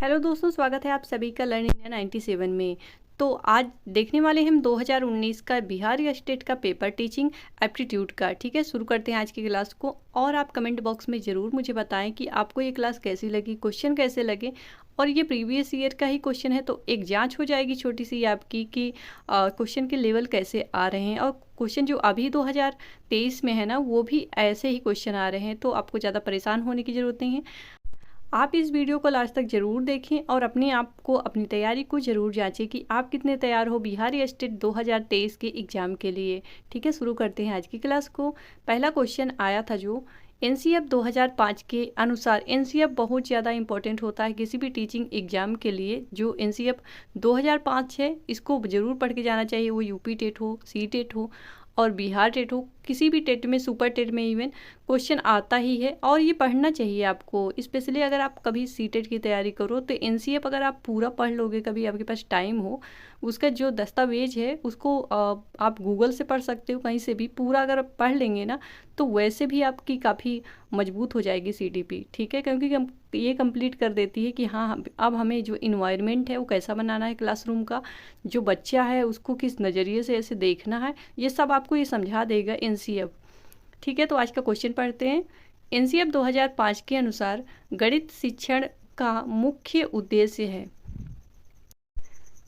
Hello दोस्तों, स्वागत है आप सभी का लर्न इंडिया 97 में। तो आज देखने वाले हम 2019 का बिहार स्टेट का पेपर टीचिंग एप्टीट्यूड का। ठीक है, शुरू करते हैं आज की क्लास को। और आप कमेंट बॉक्स में ज़रूर मुझे बताएं कि आपको ये क्लास कैसी लगी, क्वेश्चन कैसे लगे। और ये प्रीवियस ईयर का ही क्वेश्चन है, तो एक जांच हो जाएगी छोटी सी आपकी कि क्वेश्चन के लेवल कैसे आ रहे हैं। और क्वेश्चन जो अभी 2023 में है ना, वो भी ऐसे ही क्वेश्चन आ रहे हैं, तो आपको ज़्यादा परेशान होने की ज़रूरत नहीं है। आप इस वीडियो को लास्ट तक ज़रूर देखें और अपने आप को, अपनी तैयारी को ज़रूर जांचें कि आप कितने तैयार हो बिहार स्टेट 2023 के एग्ज़ाम के लिए। ठीक है, शुरू करते हैं आज की क्लास को। पहला क्वेश्चन आया था जो एनसीएफ 2005 के अनुसार। एनसीएफ बहुत ज़्यादा इंपॉर्टेंट होता है किसी भी टीचिंग एग्ज़ाम के लिए। जो एनसीएफ 2005 है, इसको ज़रूर पढ़ के जाना चाहिए, वो यूपी टेट हो, सी टेट हो और बिहार टेट हो। किसी भी टेट में, सुपर टेट में इवन क्वेश्चन आता ही है और ये पढ़ना चाहिए आपको। स्पेशली अगर आप कभी सी टेट की तैयारी करो तो एनसीएफ अगर आप पूरा पढ़ लोगे, कभी आपके पास टाइम हो, उसका जो दस्तावेज है उसको आप गूगल से पढ़ सकते हो, कहीं से भी पूरा अगर आप पढ़ लेंगे ना, तो वैसे भी आपकी काफ़ी मजबूत हो जाएगी सीटीपी। ठीक है, क्योंकि ये कंप्लीट कर देती है कि हाँ, अब हमें जो इन्वायरमेंट है वो कैसा बनाना है क्लासरूम का, जो बच्चा है उसको किस नज़रिए से ऐसे देखना है, ये सब आपको ये समझा देगा एनसीएफ। ठीक है, तो आज का क्वेश्चन पढ़ते हैं। एनसीएफ 2005 के अनुसार गणित शिक्षण का मुख्य उद्देश्य है।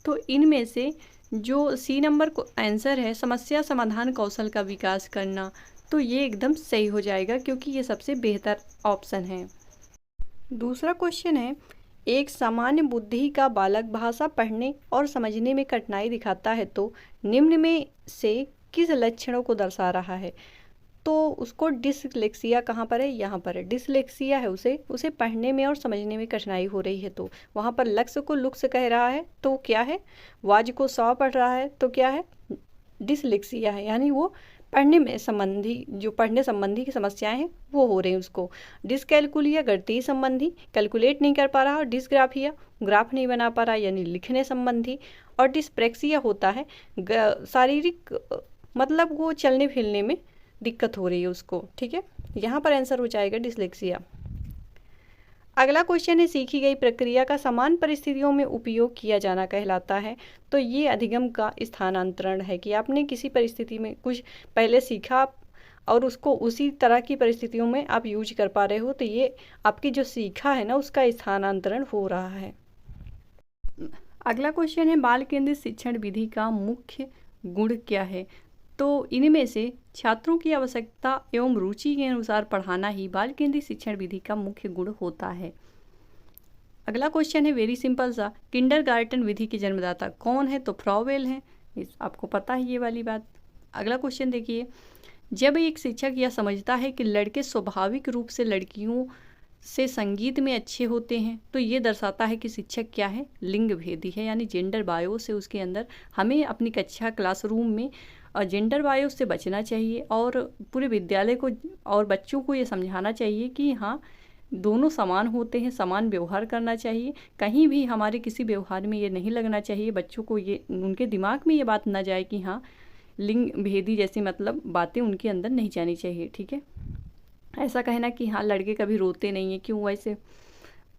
तो इनमें से जो सी नंबर को आंसर है, समस्या समाधान कौशल का विकास करना, तो ये एकदम सही हो जाएगा क्योंकि ये सबसे बेहतर ऑप्शन है। दूसरा क्वेश्चन है, एक सामान्य बुद्धि का बालक भाषा पढ़ने और समझने में कठिनाई दिखाता है, तो निम्न में से किस लक्षणों को दर्शा रहा है। तो उसको डिसलेक्सिया कहाँ पर है, यहाँ पर है। डिसलेक्सिया है, उसे पढ़ने में और समझने में कठिनाई हो रही है, तो वहाँ पर लक्ष्य को लुक्स कह रहा है, तो क्या है। वाज को सौ पढ़ रहा है, तो क्या है, डिसलेक्सिया है। यानी वो पढ़ने संबंधी की समस्याएं हैं वो हो रही हैं उसको। डिसकैलकुलिया गणितीय संबंधी, कैलकुलेट नहीं कर पा रहा। और डिसग्राफिया, ग्राफ नहीं बना पा रहा, यानी लिखने संबंधी। और डिस्प्रेक्सिया होता है शारीरिक, मतलब वो चलने फिरने में दिक्कत हो रही है उसको। ठीक है, यहाँ पर आंसर हो जाएगा डिसलेक्सिया। अगला क्वेश्चन है, सीखी गई प्रक्रिया का समान परिस्थितियों में उपयोग किया जाना कहलाता है। तो ये अधिगम का स्थानांतरण है कि आपने किसी परिस्थिति में कुछ पहले सीखा और उसको उसी तरह की परिस्थितियों में आप यूज कर पा रहे हो, तो ये आपकी जो सीखा है ना, उसका स्थानांतरण हो रहा है। अगला क्वेश्चन है, बाल केंद्रित शिक्षण विधि का मुख्य गुण क्या है। तो इनमें से छात्रों की आवश्यकता एवं रुचि के अनुसार पढ़ाना ही बाल केंद्रित शिक्षण विधि का मुख्य गुण होता है। अगला क्वेश्चन है वेरी सिंपल सा, किंडरगार्टन विधि के जन्मदाता कौन है। तो फ्रॉवेल है, आपको पता है ये वाली बात। अगला क्वेश्चन देखिए, जब एक शिक्षक यह समझता है कि लड़के स्वाभाविक रूप से लड़कियों से संगीत में अच्छे होते हैं, तो ये दर्शाता है कि शिक्षक क्या है, लिंग भेदी है, यानी जेंडर बायो से उसके अंदर। हमें अपनी कक्षा क्लासरूम में जेंडर बायो से बचना चाहिए और पूरे विद्यालय को और बच्चों को ये समझाना चाहिए कि हाँ, दोनों समान होते हैं, समान व्यवहार करना चाहिए। कहीं भी हमारे किसी व्यवहार में ये नहीं लगना चाहिए, बच्चों को ये, उनके दिमाग में ये बात ना जाए कि हाँ, लिंग भेदी जैसी मतलब बातें उनके अंदर नहीं जानी चाहिए। ठीक है, ऐसा कहना कि हाँ, लड़के कभी रोते नहीं है, क्यों वैसे,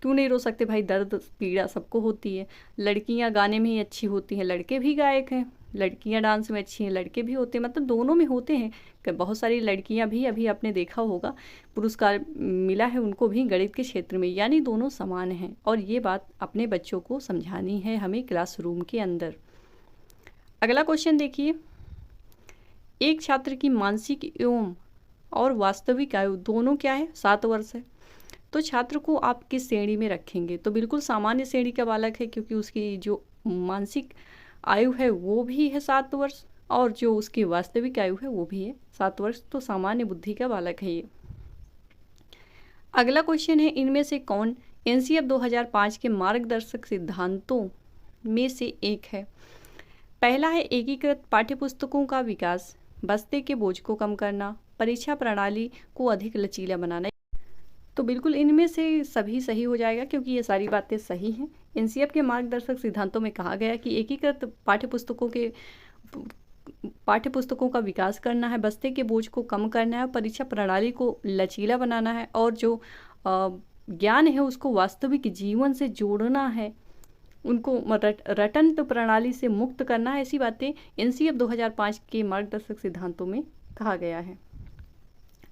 क्यों नहीं रो सकते भाई, दर्द पीड़ा सबको होती है। लड़कियां गाने में ही अच्छी होती हैं, लड़के भी गायक हैं। लड़कियां डांस में अच्छी हैं, लड़के भी होते हैं, मतलब दोनों में होते हैं। बहुत सारी लड़कियां भी, अभी आपने देखा होगा, पुरस्कार मिला है उनको भी गणित के क्षेत्र में, यानी दोनों समान हैं। और ये बात अपने बच्चों को समझानी है हमें क्लासरूम के अंदर। अगला क्वेश्चन देखिए, एक छात्र की मानसिक एवं और वास्तविक आयु दोनों क्या है, 7 वर्ष है। तो छात्र को आप किस श्रेणी में रखेंगे। तो बिल्कुल सामान्य श्रेणी का बालक है, क्योंकि उसकी जो मानसिक आयु है वो भी है 7 वर्ष और जो उसकी वास्तविक आयु है वो भी है 7 वर्ष। तो सामान्य बुद्धि का बालक है ये। अगला क्वेश्चन है, इनमें से कौन एनसीएफ 2005 के मार्गदर्शक सिद्धांतों में से एक है। पहला है एकीकृत पाठ्यपुस्तकों का विकास, बस्ते के बोझ को कम करना, परीक्षा प्रणाली को अधिक लचीला बनाना। तो बिल्कुल इनमें से सभी सही हो जाएगा क्योंकि ये सारी बातें सही हैं। एनसीएफ के मार्गदर्शक सिद्धांतों में कहा गया कि एकीकृत पाठ्यपुस्तकों का विकास करना है, बस्ते के बोझ को कम करना है, परीक्षा प्रणाली को लचीला बनाना है और जो ज्ञान है उसको वास्तविक जीवन से जोड़ना है, उनको रटंत प्रणाली से मुक्त करना है, ऐसी बातें एनसीएफ 2005 के मार्गदर्शक सिद्धांतों में कहा गया है।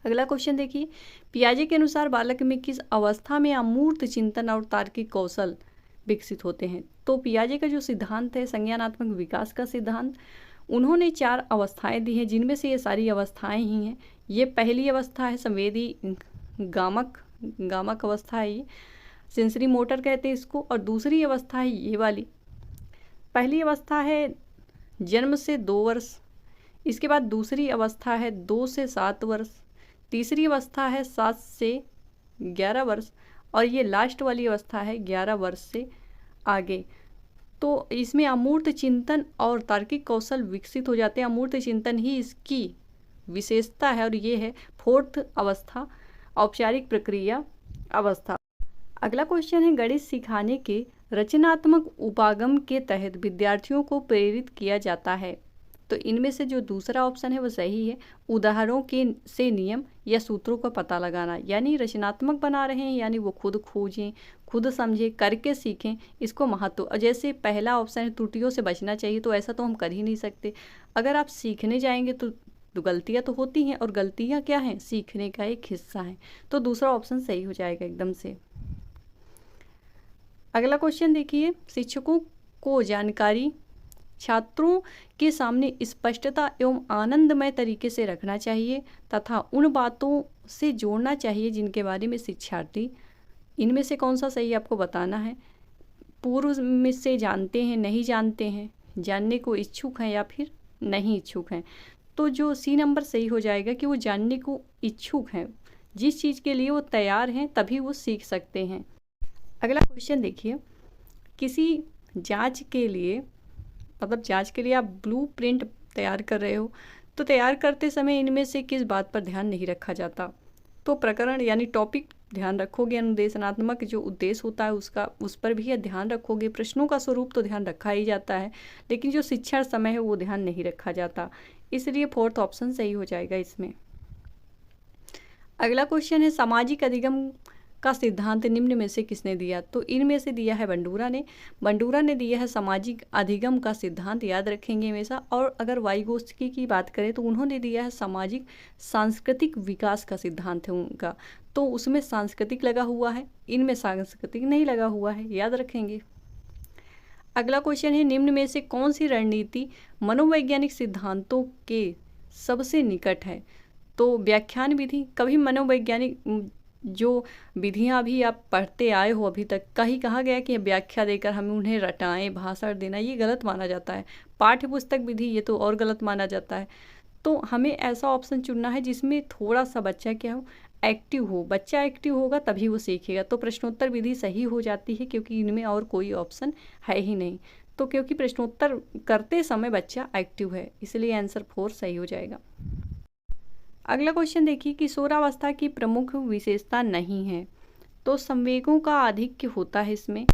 अगला क्वेश्चन देखिए, पियाजे के अनुसार बालक में किस अवस्था में अमूर्त चिंतन और तार्किक कौशल विकसित होते हैं? तो पियाजे का जो सिद्धांत है संज्ञानात्मक विकास का सिद्धांत, उन्होंने 4 अवस्थाएं दी हैं, जिनमें से ये सारी अवस्थाएं ही हैं। ये पहली अवस्था है संवेदी गामक अवस्था है, ये सेंसरी मोटर कहते हैं इसको। और दूसरी अवस्था है ये वाली। पहली अवस्था है जन्म से 2 वर्ष, इसके बाद दूसरी अवस्था है 2 से 7 वर्ष, तीसरी अवस्था है 7 से 11 वर्ष, और ये लास्ट वाली अवस्था है 11 वर्ष से आगे। तो इसमें अमूर्त चिंतन और तार्किक कौशल विकसित हो जाते हैं। अमूर्त चिंतन ही इसकी विशेषता है, और ये है 4th अवस्था, औपचारिक प्रक्रिया अवस्था। अगला क्वेश्चन है, गणित सिखाने के रचनात्मक उपागम के तहत विद्यार्थियों को प्रेरित किया जाता है। तो इनमें से जो दूसरा ऑप्शन है वो सही है, उदाहरणों के से नियम या सूत्रों का पता लगाना। यानी रचनात्मक बना रहे हैं, यानी वो खुद खोजें, खुद समझें, करके सीखें, इसको महत्व। और जैसे पहला ऑप्शन है त्रुटियों से बचना चाहिए, तो ऐसा तो हम कर ही नहीं सकते। अगर आप सीखने जाएंगे तो गलतियां तो होती हैं, और गलतियां क्या हैं, सीखने का एक हिस्सा है। तो दूसरा ऑप्शन सही हो जाएगा एकदम से। अगला क्वेश्चन देखिए, शिक्षकों को जानकारी छात्रों के सामने स्पष्टता एवं आनंदमय तरीके से रखना चाहिए तथा उन बातों से जोड़ना चाहिए जिनके बारे में शिक्षार्थी, इनमें से कौन सा सही आपको बताना है। पूर्व में से जानते हैं, नहीं जानते हैं, जानने को इच्छुक हैं या फिर नहीं इच्छुक हैं। तो जो सी नंबर सही हो जाएगा कि वो जानने को इच्छुक हैं, जिस चीज़ के लिए वो तैयार हैं तभी वो सीख सकते हैं। अगला क्वेश्चन देखिए, किसी जांच के लिए आप ब्लूप्रिंट तैयार कर रहे हो, तो तैयार करते समय इनमें से किस बात पर ध्यान नहीं रखा जाता? तो प्रकरण यानी टॉपिक ध्यान रखोगे, अनुदेशनात्मक जो उद्देश्य होता है उस पर भी ध्यान रखोगे, प्रश्नों का स्वरूप तो ध्यान रखा ही जाता है, लेकिन जो शिक्षण समय है वो ध्यान नहीं रखा जाता, इसलिए 4th ऑप्शन सही हो जाएगा इसमें। अगला क्वेश्चन है, सामाजिक अधिगम का सिद्धांत निम्न में से किसने दिया? तो इनमें से दिया है बंडूरा ने दिया है सामाजिक अधिगम का सिद्धांत, याद रखेंगे हमेशा। और अगर वाइगोत्स्की की बात करें तो उन्होंने दिया है सामाजिक सांस्कृतिक विकास का सिद्धांत है उनका, तो उसमें सांस्कृतिक लगा हुआ है, इनमें सांस्कृतिक नहीं लगा हुआ है, याद रखेंगे। अगला क्वेश्चन है, निम्न में से कौन सी रणनीति मनोवैज्ञानिक सिद्धांतों के सबसे निकट है? तो व्याख्यान विधि। कभी मनोवैज्ञानिक जो विधियां भी आप पढ़ते आए हो अभी तक, कहीं कहा गया कि व्याख्या देकर हम उन्हें रटाएं, भाषण देना, ये गलत माना जाता है। पाठ्य पुस्तक विधि, ये तो और गलत माना जाता है। तो हमें ऐसा ऑप्शन चुनना है जिसमें थोड़ा सा बच्चा क्या हो, एक्टिव हो। बच्चा एक्टिव होगा तभी वो सीखेगा। तो प्रश्नोत्तर विधि सही हो जाती है, क्योंकि इनमें और कोई ऑप्शन है ही नहीं। तो क्योंकि प्रश्नोत्तर करते समय बच्चा एक्टिव है, इसलिए आंसर 4 सही हो जाएगा। अगला क्वेश्चन देखिए, किशोरावस्था की प्रमुख विशेषता नहीं है। तो संवेगों का आधिक्य होता है इसमें,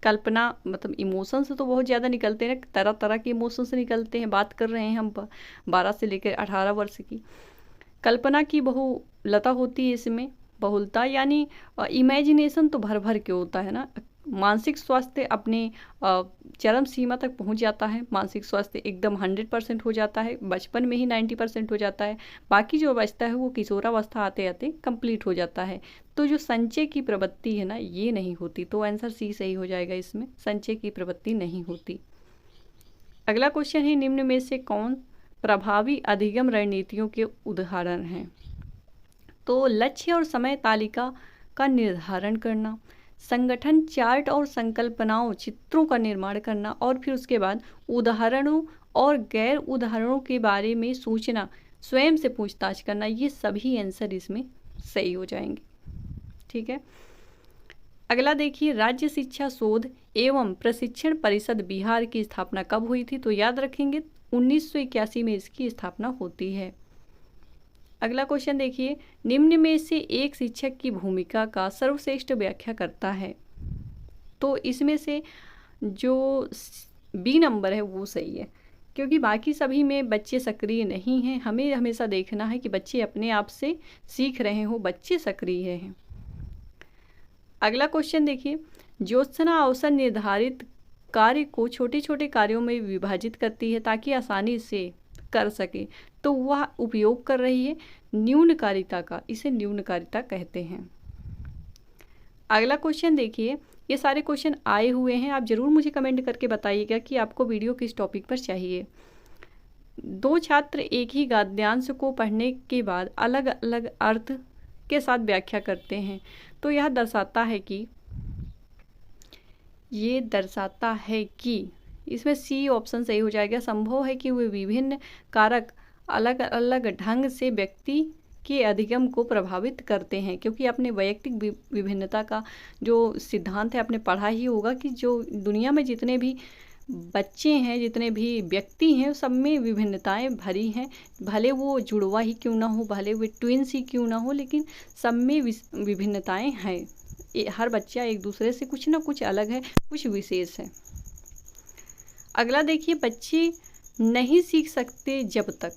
कल्पना मतलब इमोशंस तो बहुत ज़्यादा निकलते हैं, तरह तरह के इमोशंस निकलते हैं। बात कर रहे हैं हम 12 से लेकर 18 वर्ष की। कल्पना की बहुलता होती है इसमें, बहुलता यानी इमेजिनेशन तो भर भर के होता है ना। मानसिक स्वास्थ्य अपने चरम सीमा तक पहुंच जाता है, मानसिक स्वास्थ्य एकदम 100% हो जाता है, बचपन में ही 90% हो जाता है। बाकी जो बचता है वो किशोरावस्था आते आते कंप्लीट हो जाता है। तो जो संचय की प्रवृत्ति है ना, ये नहीं होती। तो आंसर सी सही हो जाएगा इसमें, संचय की प्रवृत्ति नहीं होती। अगला क्वेश्चन है, निम्न में से कौन प्रभावी अधिगम रणनीतियों के उदाहरण हैं? तो लक्ष्य और समय तालिका का निर्धारण करना, संगठन चार्ट और संकल्पनाओं चित्रों का निर्माण करना, और फिर उसके बाद उदाहरणों और गैर उदाहरणों के बारे में सोचना, स्वयं से पूछताछ करना, ये सभी आंसर इसमें सही हो जाएंगे। ठीक है। अगला देखिए, राज्य शिक्षा शोध एवं प्रशिक्षण परिषद बिहार की स्थापना कब हुई थी? तो याद रखेंगे 1981 में इसकी स्थापना होती है। अगला क्वेश्चन देखिए, निम्न में से एक शिक्षक की भूमिका का सर्वश्रेष्ठ व्याख्या करता है? तो इसमें से जो बी नंबर है वो सही है, क्योंकि बाकी सभी में बच्चे सक्रिय नहीं हैं। हमें हमेशा देखना है कि बच्चे अपने आप से सीख रहे हो, बच्चे सक्रिय हैं। अगला क्वेश्चन देखिए, ज्योत्सना अवसर निर्धारित कार्य को छोटे छोटे कार्यों में विभाजित करती है ताकि आसानी से कर सके, तो वह उपयोग कर रही है न्यूनकारिता का, इसे न्यूनकारिता कहते हैं। अगला क्वेश्चन देखिए, ये सारे क्वेश्चन आए हुए हैं, आप ज़रूर मुझे कमेंट करके बताइएगा कि आपको वीडियो किस टॉपिक पर चाहिए। दो छात्र एक ही गद्यांश को पढ़ने के बाद अलग अलग अर्थ के साथ व्याख्या करते हैं, तो यह दर्शाता है कि इसमें सी ऑप्शन सही हो जाएगा। संभव है कि वे विभिन्न कारक अलग अलग ढंग से व्यक्ति के अधिगम को प्रभावित करते हैं, क्योंकि अपने वैयक्तिक विभिन्नता का जो सिद्धांत है आपने पढ़ा ही होगा कि जो दुनिया में जितने भी बच्चे हैं, जितने भी व्यक्ति हैं, सब में विभिन्नताएं भरी हैं। भले वो जुड़वा ही क्यों ना हो, भले वो ट्विंस ही क्यों ना हो, लेकिन सब में विभिन्नताएं हैं। हर बच्चा एक दूसरे से कुछ ना कुछ अलग है, कुछ विशेष है। अगला देखिए, बच्चे नहीं सीख सकते जब तक,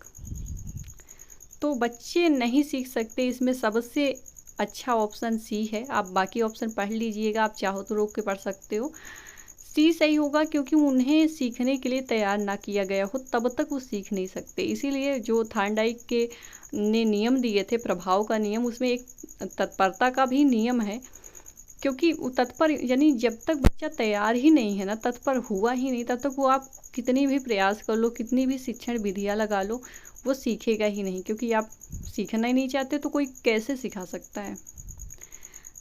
तो बच्चे नहीं सीख सकते, इसमें सबसे अच्छा ऑप्शन सी है। आप बाकी ऑप्शन पढ़ लीजिएगा, आप चाहो तो रोक के पढ़ सकते हो। सी सही होगा, क्योंकि उन्हें सीखने के लिए तैयार ना किया गया हो तब तक वो सीख नहीं सकते। इसीलिए जो थॉर्नडाइक के ने नियम दिए थे, प्रभाव का नियम, उसमें एक तत्परता का भी नियम है, क्योंकि तत्पर यानी जब तक बच्चा तैयार ही नहीं है ना, तत्पर हुआ ही नहीं, तब तक वो आप कितनी भी प्रयास कर लो, कितनी भी शिक्षण विधियाँ लगा लो, वो सीखेगा ही नहीं, क्योंकि आप सीखना ही नहीं चाहते तो कोई कैसे सिखा सकता है।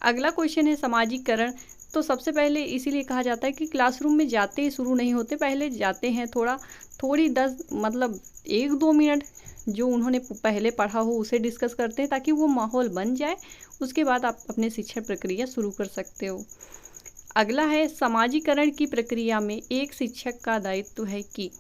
अगला क्वेश्चन है सामाजिकरण। तो सबसे पहले इसीलिए कहा जाता है कि क्लासरूम में जाते ही शुरू नहीं होते, पहले जाते हैं थोड़ी 1-2 मिनट जो उन्होंने पहले पढ़ा हो उसे डिस्कस करते हैं, ताकि वो माहौल बन जाए, उसके बाद आप अपने शिक्षण प्रक्रिया शुरू कर सकते हो। अगला है सामाजिकरण की प्रक्रिया में एक शिक्षक का दायित्व है कि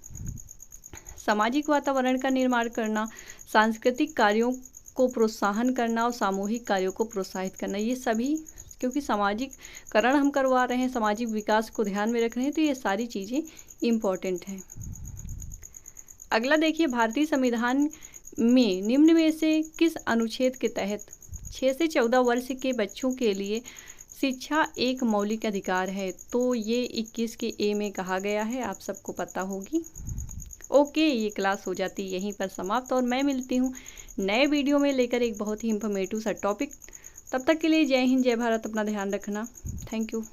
सामाजिक वातावरण का निर्माण करना, सांस्कृतिक कार्यों को प्रोत्साहन करना और सामूहिक कार्यों को प्रोत्साहित करना। ये सभी, क्योंकि सामाजिकरण हम करवा रहे हैं, सामाजिक विकास को ध्यान में रख रहे हैं, तो ये सारी चीज़ें इम्पॉर्टेंट हैं। अगला देखिए, भारतीय संविधान में निम्न में से किस अनुच्छेद के तहत 6 से 14 वर्ष के बच्चों के लिए शिक्षा एक मौलिक अधिकार है? तो ये 21 के ए में कहा गया है, आप सबको पता होगी। ओके, ये क्लास हो जाती है यहीं पर समाप्त, और मैं मिलती हूँ नए वीडियो में लेकर एक बहुत ही इंफॉर्मेटिव सा टॉपिक। तब तक के लिए जय हिंद, जय भारत, अपना ध्यान रखना। Thank you.